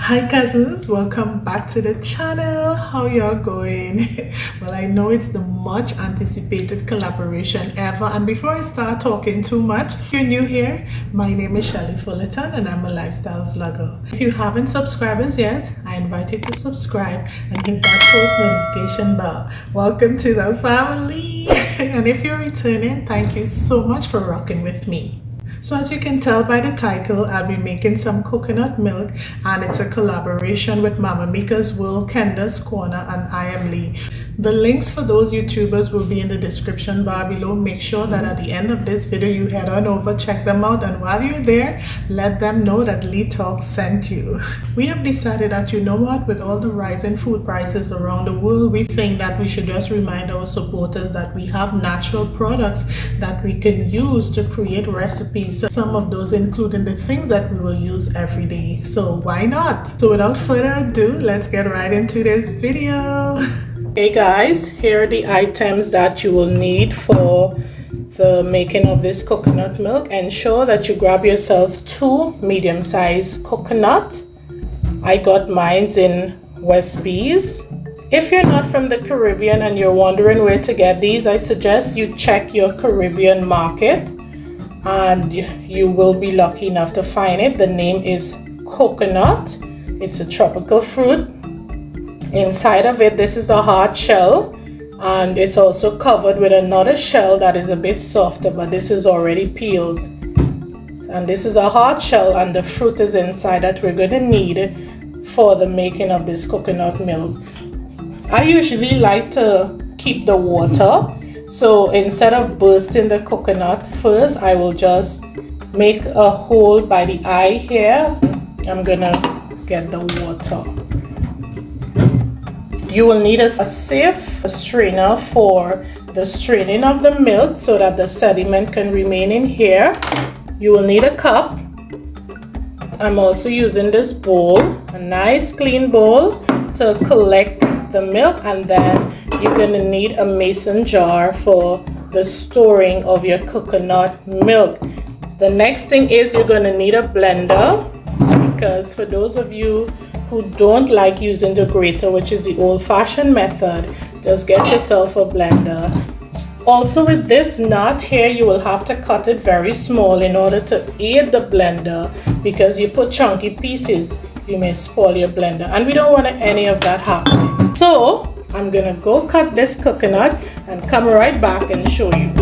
Hi cousins, welcome back to the channel. How y'all going? Well, I know it's the much anticipated collaboration ever, and before I start talking too much, if you're new here, my name is Shelly Fullerton and I'm a lifestyle vlogger. If you haven't subscribed as yet, I invite you to subscribe and hit that post notification bell. Welcome to the family. And if you're returning, thank you so much for rocking with me. So as you can tell by the title, I'll be making some coconut milk, and it's a collaboration with Mama Mika's World, Kenda's Corner, and I Am Lee. The links for those YouTubers will be in the description bar below. Make sure that at the end of this video you head on over, check them out, and while you're there, let them know that Lee Talks sent you. We have decided that, you know what, with all the rising food prices around the world, we think that we should just remind our supporters that we have natural products that we can use to create recipes. Some of those including the things that we will use every day. So why not? So without further ado, let's get right into this video. Hey guys, here are the items that you will need for the making of this coconut milk. Ensure that you grab yourself 2 medium-sized coconut. I got mine in West Bees. If you're not from the Caribbean and you're wondering where to get these, I suggest you check your Caribbean market and you will be lucky enough to find it. The name is coconut. It's a tropical fruit. Inside of it, this is a hard shell, and it's also covered with another shell that is a bit softer, but this is already peeled. And this is a hard shell, and the fruit is inside that we're going to need for the making of this coconut milk. I usually like to keep the water. So instead of bursting the coconut first, I will just make a hole by the eye here. I'm gonna get the water. You will need a sieve, a strainer for the straining of the milk so that the sediment can remain in here. You will need a cup. I'm also using this bowl, a nice clean bowl, to collect the milk, and then you're going to need a mason jar for the storing of your coconut milk. The next thing is you're going to need a blender, because for those of you who don't like using the grater, which is the old-fashioned method, just get yourself a blender. Also with this nut here, you will have to cut it very small in order to aid the blender, because you put chunky pieces, you may spoil your blender, and we don't want any of that happening. So I'm gonna go cut this coconut and come right back and show you.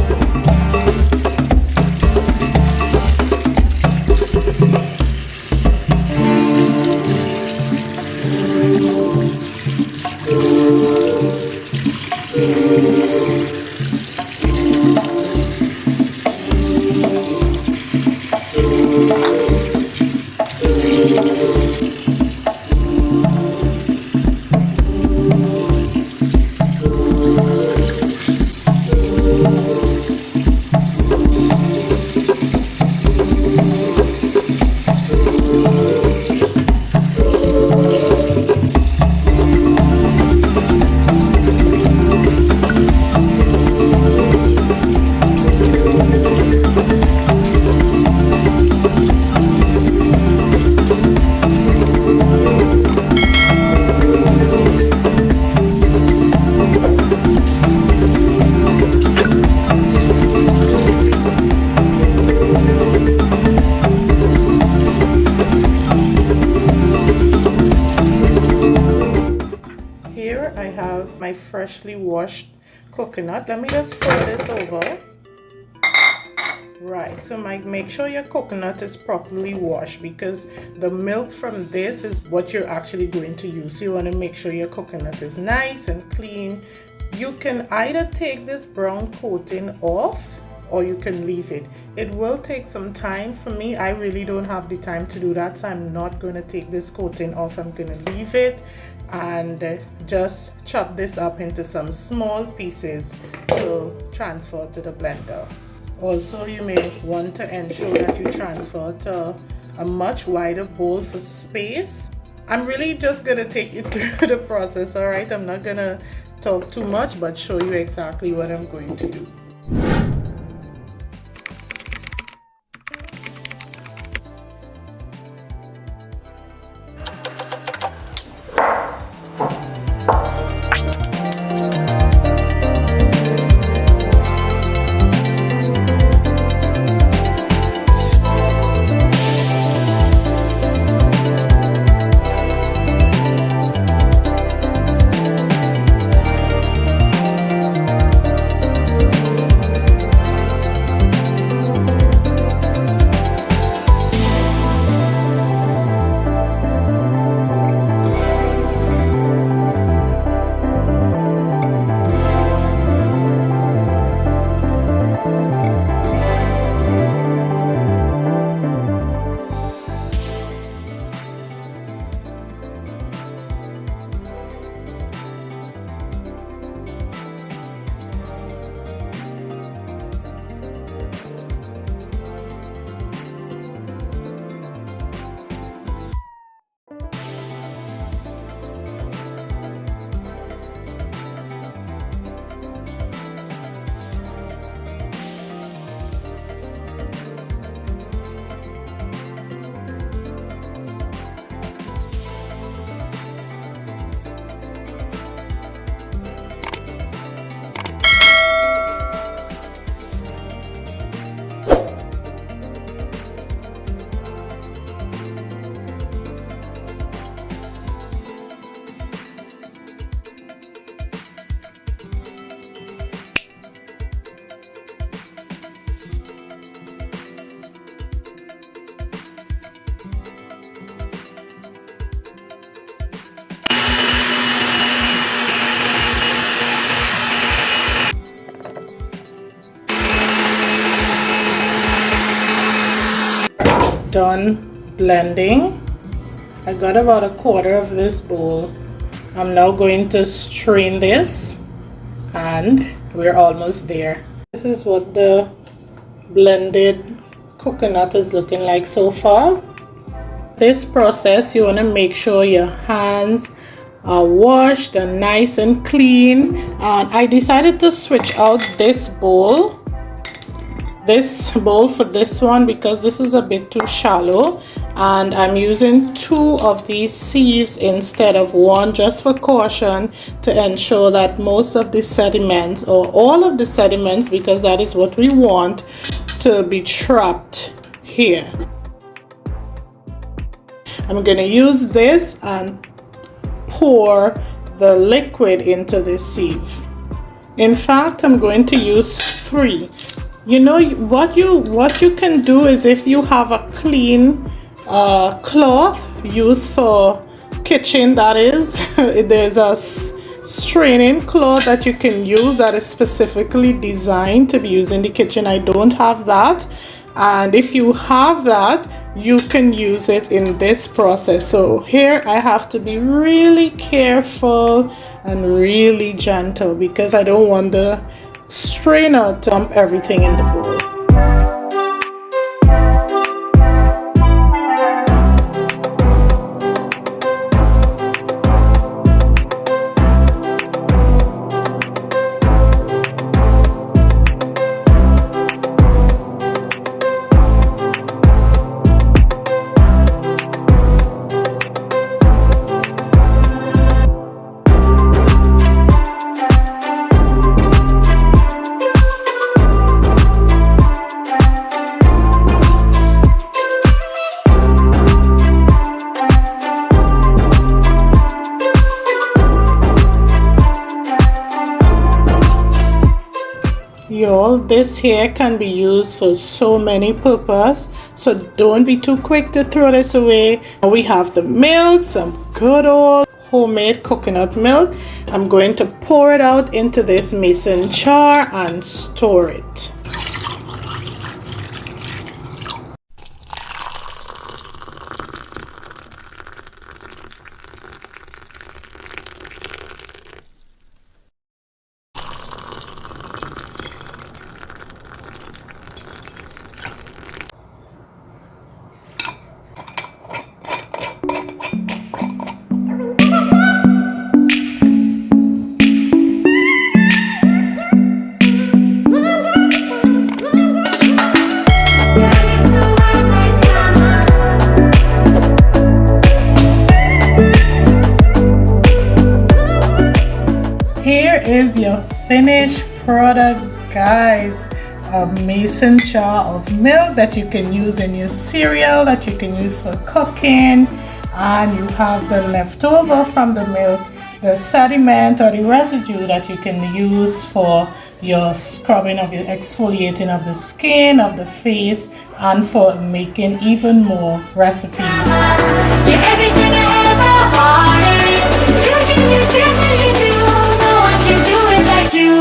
My freshly washed coconut. Let me just pour this over. Right, so make sure your coconut is properly washed, because the milk from this is what you're actually going to use. So you want to make sure your coconut is nice and clean. You can either take this brown coating off or you can leave it. It will take some time. For me, I really don't have the time to do that, so I'm not going to take this coating off. I'm going to leave it and just chop this up into some small pieces to transfer to the blender. Also, you may want to ensure that you transfer to a much wider bowl for space. I'm really just going to take you through the process, all right? I'm not going to talk too much, but show you exactly what I'm going to do. done blending. I got about a quarter of this bowl. I'm now going to strain this, and we're almost there. This is what the blended coconut is looking like so far. This process, you want to make sure your hands are washed and nice and clean. And I decided to switch out this bowl for this one because this is a bit too shallow, and I'm using 2 of these sieves instead of 1 just for caution, to ensure that most of the sediments, or all of the sediments, because that is what we want, to be trapped here. I'm going to use this and pour the liquid into this sieve. In fact, I'm going to use 3. You know what you can do is, if you have a clean cloth used for kitchen, that is, there's a straining cloth that you can use that is specifically designed to be used in the kitchen. I don't have that, and if you have that, you can use it in this process. So here I have to be really careful and really gentle because I don't want the strainer to dump everything in the bowl. Y'all, this here can be used for so many purposes, so don't be too quick to throw this away. We have the milk, some good old homemade coconut milk. I'm going to pour it out into this mason jar and store it. Here is your finished product, guys. A mason jar of milk that you can use in your cereal, that you can use for cooking, and you have the leftover from the milk, the sediment or the residue that you can use for your scrubbing of your exfoliating of the skin, of the face, and for making even more recipes. You're everything I ever wanted. You give me feels when you do. No one can do it like you.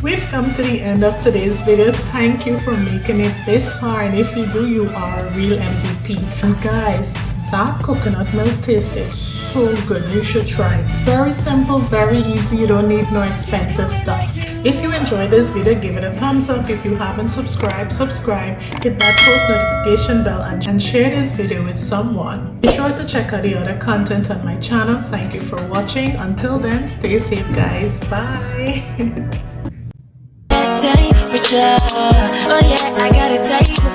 We've come to the end of today's video. Thank you for making it this far, and if you do, you are a real MVP. And guys, that coconut milk tasted so good. You should try it. Very simple, very easy. You don't need no expensive stuff. If you enjoyed this video, give it a thumbs up. If you haven't subscribed, subscribe. Hit that post notification bell and share this video with someone. Be sure to check out the other content on my channel. Thank you for watching. Until then, stay safe, guys. Bye. Oh yeah, I got a tape for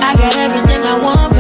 I got everything I want.